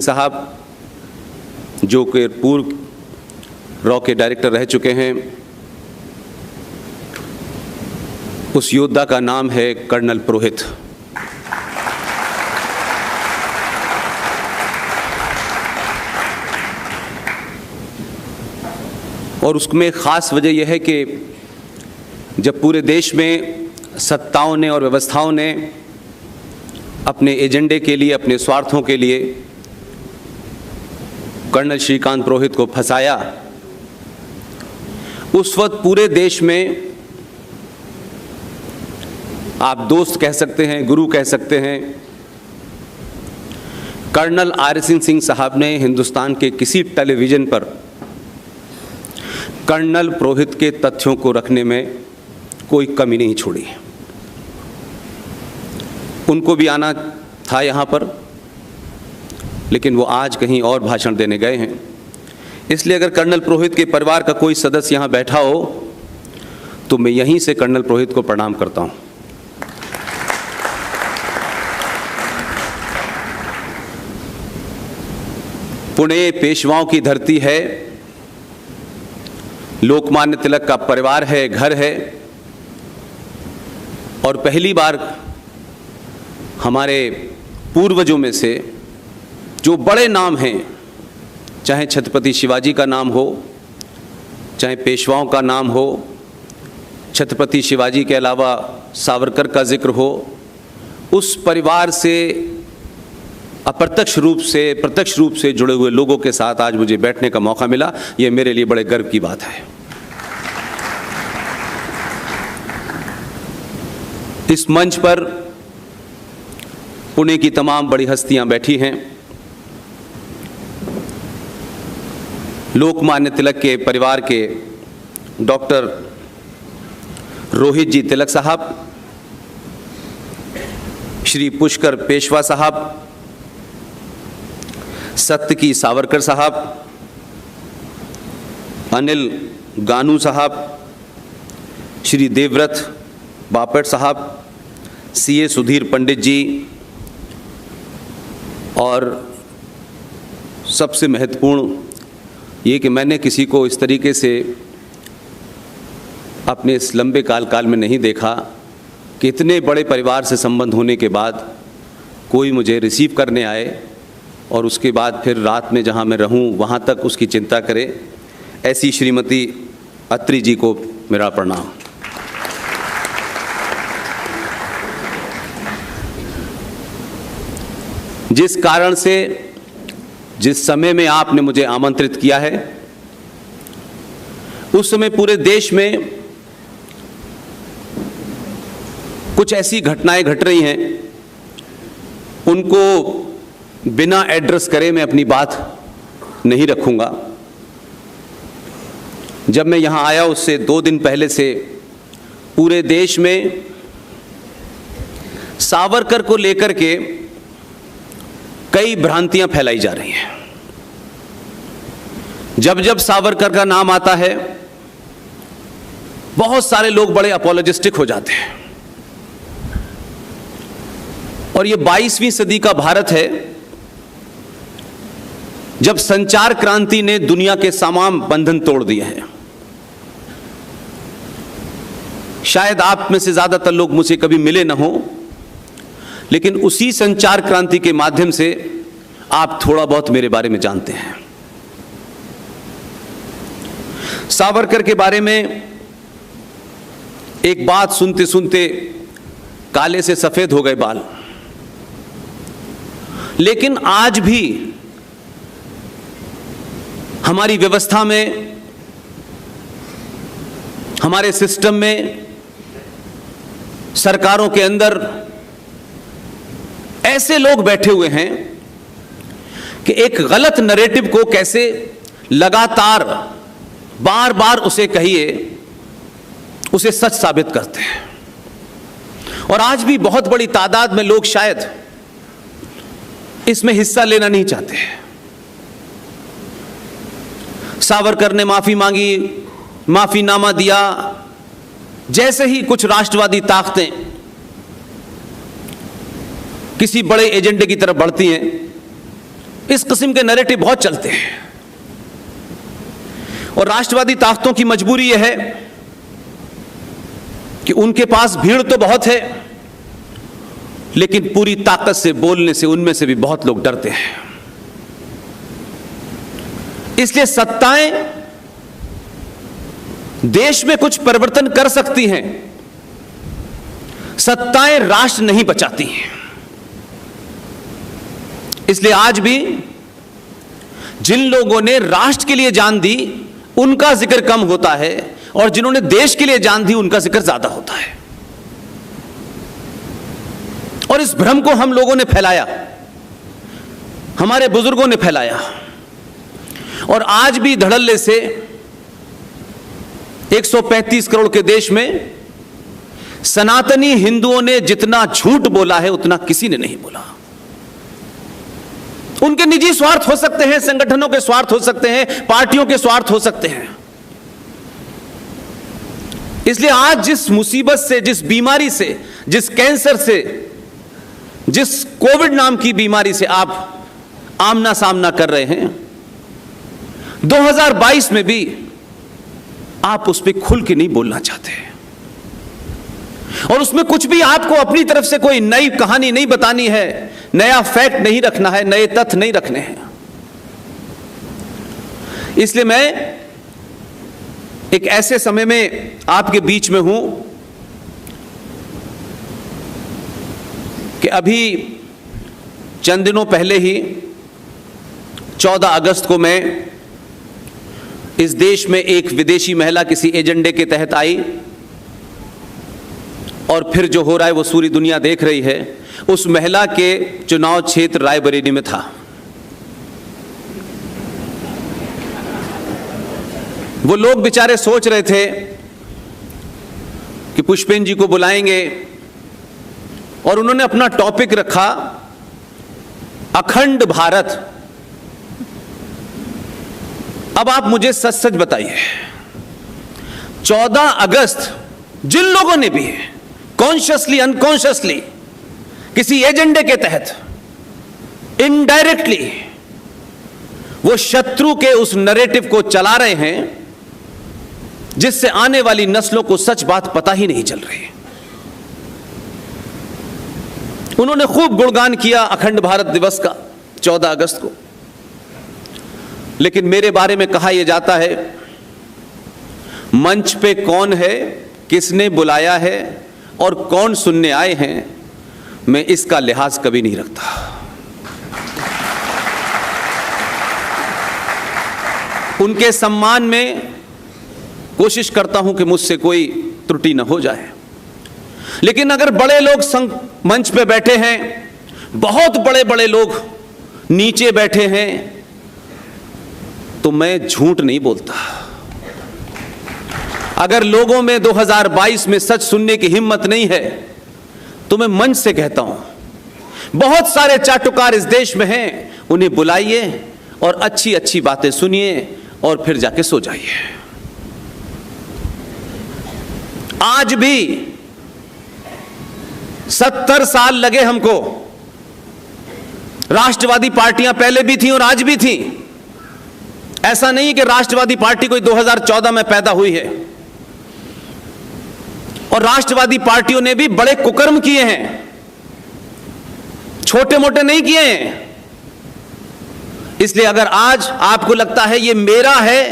साहब जो कि पूर्व रॉ के डायरेक्टर रह चुके हैं, उस योद्धा का नाम है कर्नल पुरोहित। और उसमें ख़ास वजह यह है कि जब पूरे देश में सत्ताओं ने और व्यवस्थाओं ने अपने एजेंडे के लिए, अपने स्वार्थों के लिए कर्नल श्रीकांत पुरोहित को फंसाया, उस वक्त पूरे देश में आप दोस्त कह सकते हैं, गुरु कह सकते हैं, कर्नल आर.एस. सिंह साहब ने हिंदुस्तान के किसी टेलीविज़न पर कर्नल पुरोहित के तथ्यों को रखने में कोई कमी नहीं छोड़ी। उनको भी आना था यहाँ पर, लेकिन वो आज कहीं और भाषण देने गए हैं। इसलिए अगर कर्नल पुरोहित के परिवार का कोई सदस्य यहाँ बैठा हो तो मैं यहीं से कर्नल पुरोहित को प्रणाम करता हूँ। पुणे पेशवाओं की धरती है, लोकमान्य तिलक का परिवार है, घर है, और पहली बार हमारे पूर्वजों में से जो बड़े नाम हैं, चाहे छत्रपति शिवाजी का नाम हो, चाहे पेशवाओं का नाम हो, छत्रपति शिवाजी के अलावा सावरकर का जिक्र हो, उस परिवार से अप्रत्यक्ष रूप से प्रत्यक्ष रूप से जुड़े हुए लोगों के साथ आज मुझे बैठने का मौका मिला। ये मेरे लिए बड़े गर्व की बात है। इस मंच पर पुणे की तमाम बड़ी हस्तियां बैठी हैं। लोकमान्य तिलक के परिवार के डॉक्टर रोहित जी तिलक साहब, श्री पुष्कर पेशवा साहब, सत्यकी सावरकर साहब, अनिल गानू साहब, श्री देवव्रत बापट साहब, सीए सुधीर पंडित जी, और सबसे महत्वपूर्ण ये कि मैंने किसी को इस तरीके से अपने इस लंबे काल में नहीं देखा कि इतने बड़े परिवार से संबंध होने के बाद कोई मुझे रिसीव करने आए और उसके बाद फिर रात में जहाँ मैं रहूँ वहाँ तक उसकी चिंता करे। ऐसी श्रीमती अत्री जी को मेरा प्रणाम। जिस कारण से, जिस समय में आपने मुझे आमंत्रित किया है, उस समय पूरे देश में कुछ ऐसी घटनाएं घट रही हैं, उनको बिना एड्रेस करे मैं अपनी बात नहीं रखूंगा। जब मैं यहां आया उससे 2 दिन पहले से पूरे देश में सावरकर को लेकर के कई भ्रांतियां फैलाई जा रही हैं। जब जब सावरकर का नाम आता है, बहुत सारे लोग बड़े अपोलोजिस्टिक हो जाते हैं। और ये 22वीं सदी का भारत है, जब संचार क्रांति ने दुनिया के तमाम बंधन तोड़ दिए हैं। शायद आप में से ज्यादातर लोग मुझे कभी मिले न हो, लेकिन उसी संचार क्रांति के माध्यम से आप थोड़ा बहुत मेरे बारे में जानते हैं। सावरकर के बारे में एक बात सुनते सुनते काले से सफेद हो गए बाल। लेकिन आज भी हमारी व्यवस्था में, हमारे सिस्टम में, सरकारों के अंदर ऐसे लोग बैठे हुए हैं कि एक गलत नैरेटिव को कैसे लगातार बार बार उसे कहिए, उसे सच साबित करते हैं। और आज भी बहुत बड़ी तादाद में लोग शायद इसमें हिस्सा लेना नहीं चाहते हैं। सावरकर ने माफी मांगी, माफीनामा दिया, जैसे ही कुछ राष्ट्रवादी ताकतें किसी बड़े एजेंडे की तरफ बढ़ती हैं, इस किस्म के नैरेटिव बहुत चलते हैं और राष्ट्रवादी ताकतों की मजबूरी यह है कि उनके पास भीड़ तो बहुत है, लेकिन पूरी ताकत से बोलने से उनमें से भी बहुत लोग डरते हैं। इसलिए सत्ताएं देश में कुछ परिवर्तन कर सकती हैं, सत्ताएं राष्ट्र नहीं बचाती हैं। इसलिए आज भी जिन लोगों ने राष्ट्र के लिए जान दी उनका जिक्र कम होता है और जिन्होंने देश के लिए जान दी उनका जिक्र ज्यादा होता है। और इस भ्रम को हम लोगों ने फैलाया, हमारे बुजुर्गों ने फैलाया और आज भी धड़ल्ले से 135 करोड़ के देश में सनातनी हिंदुओं ने जितना झूठ बोला है उतना किसी ने नहीं बोला। उनके निजी स्वार्थ हो सकते हैं, संगठनों के स्वार्थ हो सकते हैं, पार्टियों के स्वार्थ हो सकते हैं। इसलिए आज जिस मुसीबत से, जिस बीमारी से, जिस कैंसर से, जिस कोविड नाम की बीमारी से आप आमना सामना कर रहे हैं, 2022 में भी आप उस पर खुल के नहीं बोलना चाहते और उसमें कुछ भी आपको अपनी तरफ से कोई नई कहानी नहीं बतानी है, नया फैक्ट नहीं रखना है, नए तथ्य नहीं रखने हैं। इसलिए मैं एक ऐसे समय में आपके बीच में हूं कि अभी चंद दिनों पहले ही 14 अगस्त को मैं इस देश में एक विदेशी महिला किसी एजेंडे के तहत आई और फिर जो हो रहा है वो पूरी दुनिया देख रही है। उस महिला के चुनाव क्षेत्र रायबरेली में था। वो लोग बेचारे सोच रहे थे कि पुष्पेन जी को बुलाएंगे और उन्होंने अपना टॉपिक रखा अखंड भारत। अब आप मुझे सच सच बताइए, 14 अगस्त जिन लोगों ने भी कॉन्शियसली अनकॉन्शियसली किसी एजेंडे के तहत इनडायरेक्टली वो शत्रु के उस नैरेटिव को चला रहे हैं जिससे आने वाली नस्लों को सच बात पता ही नहीं चल रही। उन्होंने खूब गुणगान किया अखंड भारत दिवस का 14 अगस्त को, लेकिन मेरे बारे में कहा यह जाता है मंच पे कौन है, किसने बुलाया है और कौन सुनने आए हैं, मैं इसका लिहाज कभी नहीं रखता। उनके सम्मान में कोशिश करता हूं कि मुझसे कोई त्रुटि न हो जाए, लेकिन अगर बड़े लोग मंच पे बैठे हैं, बहुत बड़े बड़े लोग नीचे बैठे हैं, तो मैं झूठ नहीं बोलता। अगर लोगों में 2022 में सच सुनने की हिम्मत नहीं है तो मैं मंच से कहता हूं, बहुत सारे चाटुकार इस देश में हैं, उन्हें बुलाइए और अच्छी अच्छी बातें सुनिए और फिर जाके सो जाइए। आज भी 70 साल लगे हमको। राष्ट्रवादी पार्टियां पहले भी थी और आज भी थी। ऐसा नहीं कि राष्ट्रवादी पार्टी कोई 2014 में पैदा हुई है। और राष्ट्रवादी पार्टियों ने भी बड़े कुकर्म किए हैं, छोटे मोटे नहीं किए हैं। इसलिए अगर आज आपको लगता है ये मेरा है,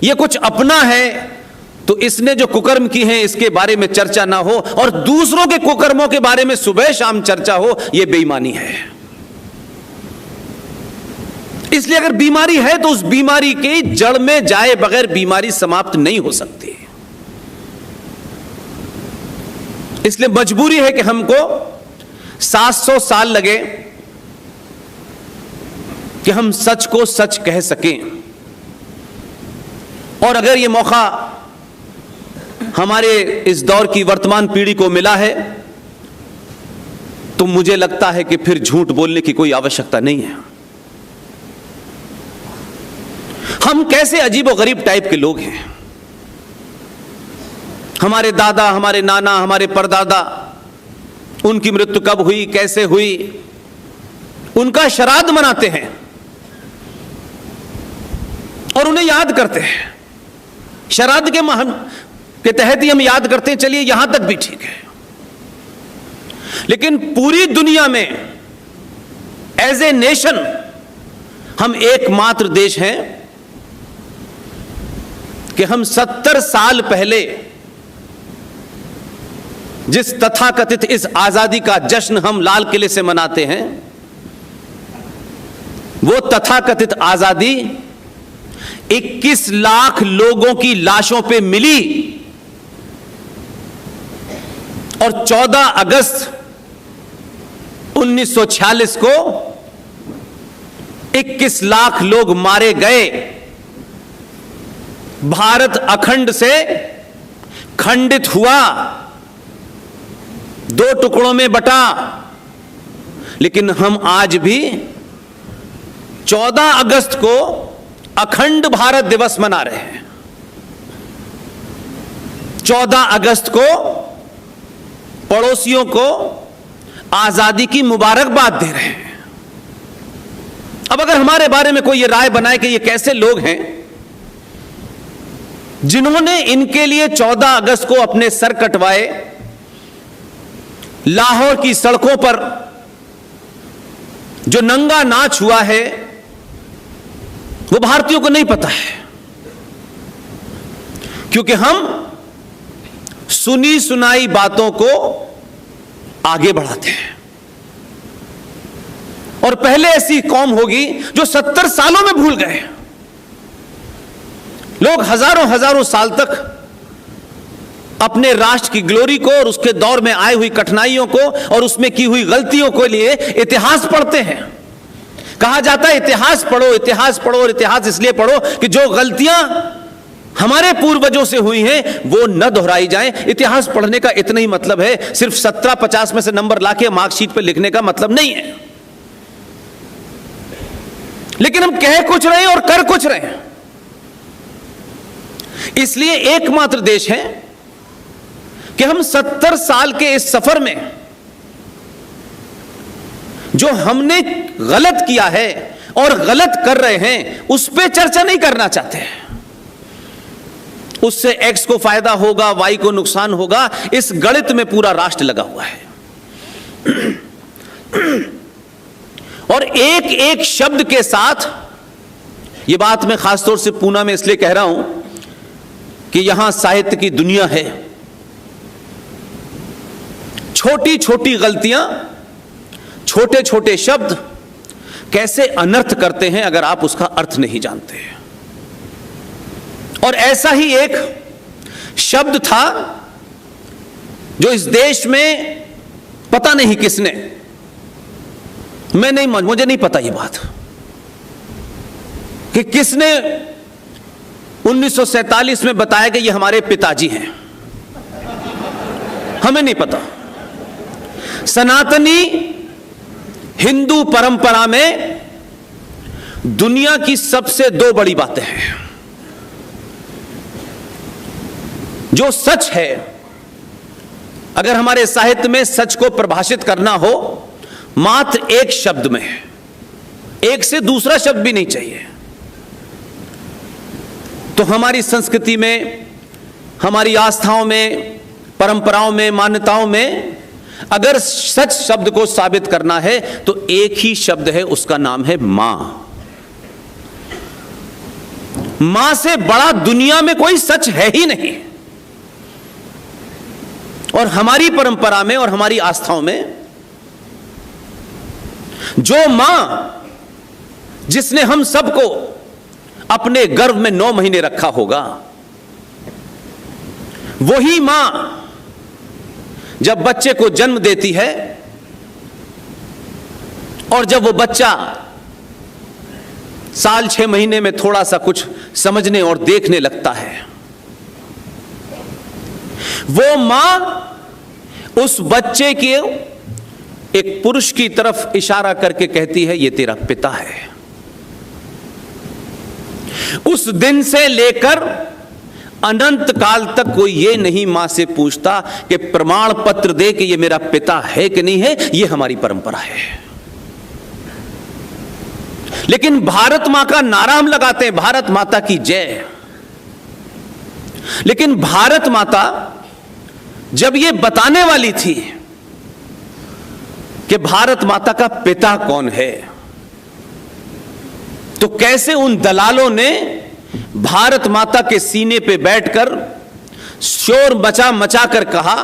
ये कुछ अपना है, तो इसने जो कुकर्म की हैं इसके बारे में चर्चा ना हो और दूसरों के कुकर्मों के बारे में सुबह शाम चर्चा हो, यह बेईमानी है। इसलिए अगर बीमारी है तो उस बीमारी के जड़ में जाए बगैर बीमारी समाप्त नहीं हो सकती। इसलिए मजबूरी है कि हमको 700 साल लगे कि हम सच को सच कह सकें। और अगर यह मौका हमारे इस दौर की वर्तमान पीढ़ी को मिला है तो मुझे लगता है कि फिर झूठ बोलने की कोई आवश्यकता नहीं है। हम कैसे अजीबोगरीब टाइप के लोग हैं। हमारे दादा, हमारे नाना, हमारे परदादा, उनकी मृत्यु कब हुई, कैसे हुई, उनका श्राद्ध मनाते हैं। याद करते हैं, श्राद्ध के माह के तहत ही हम याद करते हैं, चलिए यहां तक भी ठीक है। लेकिन पूरी दुनिया में एज ए नेशन हम एकमात्र देश हैं कि हम 70 साल पहले जिस तथाकथित इस आजादी का जश्न हम लाल किले से मनाते हैं, वो तथाकथित आजादी 21 लाख लोगों की लाशों पे मिली और 14 अगस्त 1946 को 21 लाख लोग मारे गए। भारत अखंड से खंडित हुआ, 2 टुकड़ों में बटा, लेकिन हम आज भी 14 अगस्त को अखंड भारत दिवस मना रहे हैं। 14 अगस्त को पड़ोसियों को आजादी की मुबारकबाद दे रहे हैं। अब अगर हमारे बारे में कोई ये राय बनाए कि ये कैसे लोग हैं जिन्होंने इनके लिए 14 अगस्त को अपने सर कटवाए, लाहौर की सड़कों पर जो नंगा नाच हुआ है वो भारतीयों को नहीं पता है, क्योंकि हम सुनी सुनाई बातों को आगे बढ़ाते हैं। और पहले ऐसी कौम होगी जो 70 सालों में भूल गए। लोग हजारों हजारों साल तक अपने राष्ट्र की ग्लोरी को और उसके दौर में आई हुई कठिनाइयों को और उसमें की हुई गलतियों को लिए इतिहास पढ़ते हैं। कहा जाता है इतिहास पढ़ो, इतिहास पढ़ो, और इतिहास इसलिए पढ़ो कि जो गलतियां हमारे पूर्वजों से हुई हैं वो न दोहराई जाएं। इतिहास पढ़ने का इतना ही मतलब है, सिर्फ 1750 में से नंबर लाके मार्कशीट पे लिखने का मतलब नहीं है। लेकिन हम कह कुछ रहे हैं और कर कुछ रहे हैं। इसलिए एकमात्र देश है कि हम 70 साल के इस सफर में जो हमने गलत किया है और गलत कर रहे हैं उस पर चर्चा नहीं करना चाहते हैं। उससे एक्स को फायदा होगा, वाई को नुकसान होगा, इस गणित में पूरा राष्ट्र लगा हुआ है। और एक एक शब्द के साथ, यह बात मैं खासतौर से पूना में इसलिए कह रहा हूं कि यहां साहित्य की दुनिया है। छोटी छोटी गलतियां, छोटे छोटे शब्द कैसे अनर्थ करते हैं अगर आप उसका अर्थ नहीं जानते। और ऐसा ही एक शब्द था जो इस देश में पता नहीं किसने, मुझे नहीं पता ये बात कि किसने 1947 में बताया कि ये हमारे पिताजी हैं, हमें नहीं पता। सनातनी हिंदू परंपरा में दुनिया की सबसे 2 बड़ी बातें हैं। जो सच है, अगर हमारे साहित्य में सच को परिभाषित करना हो मात्र एक शब्द में, एक से दूसरा शब्द भी नहीं चाहिए, तो हमारी संस्कृति में, हमारी आस्थाओं में, परंपराओं में, मान्यताओं में अगर सच शब्द को साबित करना है तो एक ही शब्द है, उसका नाम है मां। मां से बड़ा दुनिया में कोई सच है ही नहीं। और हमारी परंपरा में और हमारी आस्थाओं में जो मां जिसने हम सबको अपने गर्भ में 9 महीने रखा होगा, वही मां जब बच्चे को जन्म देती है और जब वो बच्चा साल 6 महीने में थोड़ा सा कुछ समझने और देखने लगता है, वो मां उस बच्चे के एक पुरुष की तरफ इशारा करके कहती है ये तेरा पिता है। उस दिन से लेकर अनंत काल तक कोई ये नहीं मां से पूछता कि प्रमाण पत्र दे कि ये मेरा पिता है कि नहीं है। ये हमारी परंपरा है। लेकिन भारत मां का नारा हम लगाते हैं, भारत माता की जय। लेकिन भारत माता जब ये बताने वाली थी कि भारत माता का पिता कौन है, तो कैसे उन दलालों ने भारत माता के सीने पे बैठकर शोर मचा मचा कर कहा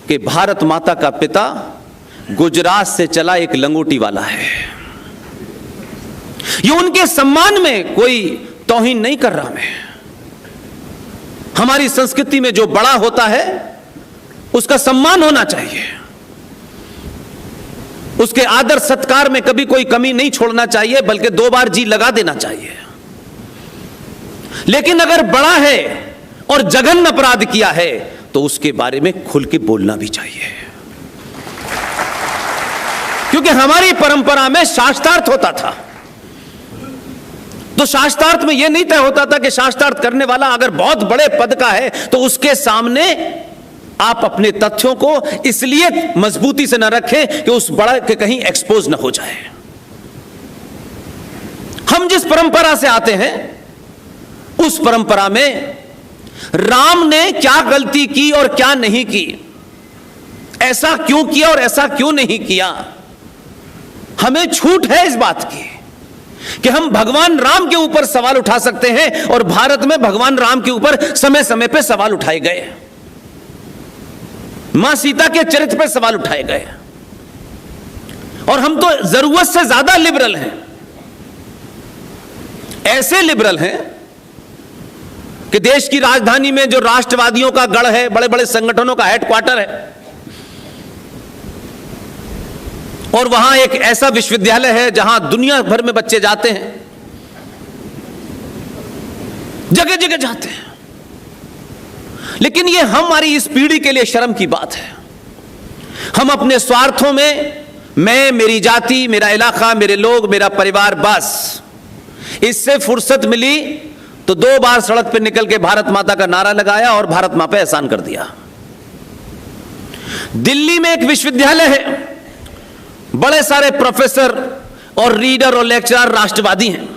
कि भारत माता का पिता गुजरात से चला एक लंगोटी वाला है। ये उनके सम्मान में कोई तौहीन नहीं कर रहा मैं। हमारी संस्कृति में जो बड़ा होता है उसका सम्मान होना चाहिए, उसके आदर सत्कार में कभी कोई कमी नहीं छोड़ना चाहिए, बल्कि 2 बार जी लगा देना चाहिए। लेकिन अगर बड़ा है और जघन्य अपराध किया है तो उसके बारे में खुल के बोलना भी चाहिए, क्योंकि हमारी परंपरा में शास्त्रार्थ होता था। तो शास्त्रार्थ में यह नहीं तय होता था कि शास्त्रार्थ करने वाला अगर बहुत बड़े पद का है तो उसके सामने आप अपने तथ्यों को इसलिए मजबूती से न रखें कि उस बड़ा के कहीं एक्सपोज न हो जाए। हम जिस परंपरा से आते हैं उस परंपरा में राम ने क्या गलती की और क्या नहीं की, ऐसा क्यों किया और ऐसा क्यों नहीं किया, हमें छूट है इस बात की कि हम भगवान राम के ऊपर सवाल उठा सकते हैं। और भारत में भगवान राम के ऊपर समय समय पर सवाल उठाए गए, मां सीता के चरित्र पर सवाल उठाए गए, और हम तो जरूरत से ज्यादा लिबरल हैं। ऐसे लिबरल हैं कि देश की राजधानी में जो राष्ट्रवादियों का गढ़ है, बड़े बड़े संगठनों का हेडक्वार्टर है, और वहां एक ऐसा विश्वविद्यालय है जहां दुनिया भर में बच्चे जाते हैं, जगह जगह जाते हैं। लेकिन ये हमारी इस पीढ़ी के लिए शर्म की बात है। हम अपने स्वार्थों में मैं, मेरी जाति, मेरा इलाका, मेरे लोग, मेरा परिवार, बस इससे फुर्सत मिली तो 2 बार सड़क पर निकल के भारत माता का नारा लगाया और भारत मां पे एहसान कर दिया। दिल्ली में एक विश्वविद्यालय है, बड़े सारे प्रोफेसर और रीडर और लेक्चरर राष्ट्रवादी हैं,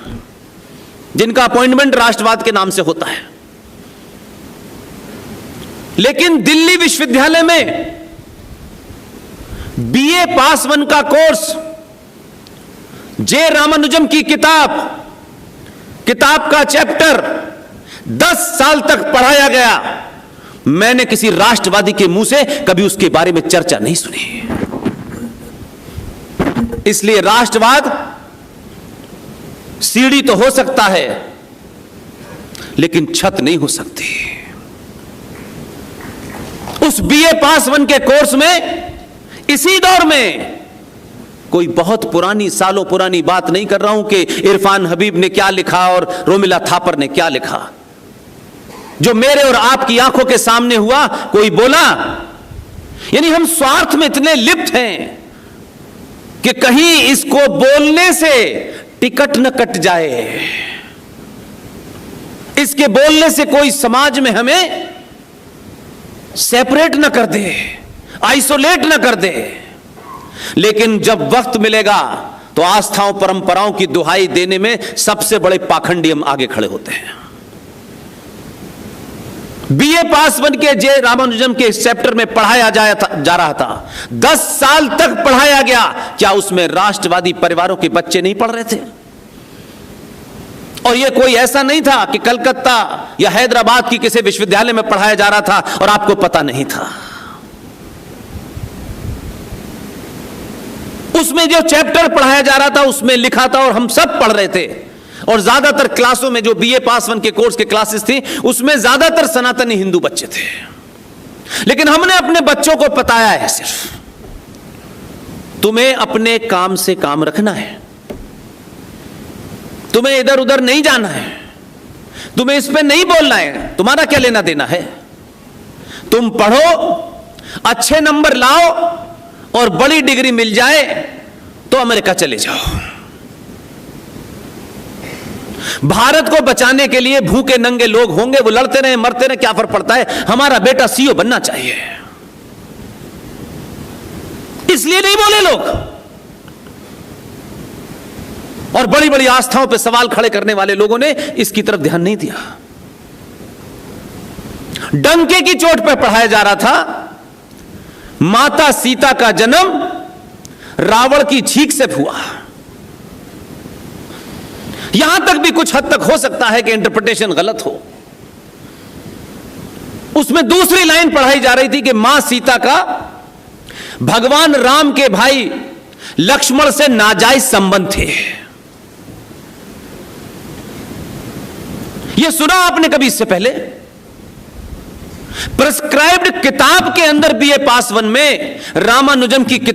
जिनका अपॉइंटमेंट राष्ट्रवाद के नाम से होता है। लेकिन दिल्ली विश्वविद्यालय में बीए पास 1 का कोर्स, जे रामानुजम की किताब का चैप्टर 10 साल तक पढ़ाया गया। मैंने किसी राष्ट्रवादी के मुंह से कभी उसके बारे में चर्चा नहीं सुनी। इसलिए राष्ट्रवाद सीढ़ी तो हो सकता है, लेकिन छत नहीं हो सकती। उस बीए पास 1 के कोर्स में इसी दौर में कोई बहुत पुरानी, सालों पुरानी बात नहीं कर रहा हूं कि इरफान हबीब ने क्या लिखा और रोमिला थापर ने क्या लिखा, जो मेरे और आपकी आंखों के सामने हुआ, कोई बोला। यानी हम स्वार्थ में इतने लिप्त हैं कि कहीं इसको बोलने से टिकट न कट जाए, इसके बोलने से कोई समाज में हमें सेपरेट न कर दे, आइसोलेट न कर दे। लेकिन जब वक्त मिलेगा तो आस्थाओं परंपराओं की दुहाई देने में सबसे बड़े पाखंडी हम आगे खड़े होते हैं। बीए पास 1 के जे रामानुजम के चैप्टर में पढ़ाया जा रहा था, 10 साल तक पढ़ाया गया। क्या उसमें राष्ट्रवादी परिवारों के बच्चे नहीं पढ़ रहे थे? और यह कोई ऐसा नहीं था कि कलकत्ता या हैदराबाद की किसी विश्वविद्यालय में पढ़ाया जा रहा था और आपको पता नहीं था। उसमें जो चैप्टर पढ़ाया जा रहा था उसमें लिखा था और हम सब पढ़ रहे थे। और ज्यादातर क्लासों में जो बीए पास 1 के कोर्स के क्लासेस थी उसमें ज्यादातर सनातनी हिंदू बच्चे थे। लेकिन हमने अपने बच्चों को बताया है, सिर्फ तुम्हें अपने काम से काम रखना है, तुम्हें इधर उधर नहीं जाना है, तुम्हें इस पे नहीं बोलना है, तुम्हारा क्या लेना देना है। तुम पढ़ो, अच्छे नंबर लाओ और बड़ी डिग्री मिल जाए तो अमेरिका चले जाओ। भारत को बचाने के लिए भूखे नंगे लोग होंगे, वो लड़ते रहे, मरते रहे, क्या फर्क पड़ता है। हमारा बेटा सीईओ बनना चाहिए, इसलिए नहीं बोले लोग। और बड़ी बड़ी आस्थाओं पर सवाल खड़े करने वाले लोगों ने इसकी तरफ ध्यान नहीं दिया। डंके की चोट पर पढ़ाया जा रहा था माता सीता का जन्म रावण की छींक से हुआ। यहां तक भी कुछ हद तक हो सकता है कि इंटरप्रिटेशन गलत हो। उसमें दूसरी लाइन पढ़ाई जा रही थी कि मां सीता का भगवान राम के भाई लक्ष्मण से नाजायज संबंध थे। यह सुना आपने कभी इससे पहले? प्रिस्क्राइब्ड किताब के अंदर बीए पास 1 में रामानुजम की किताब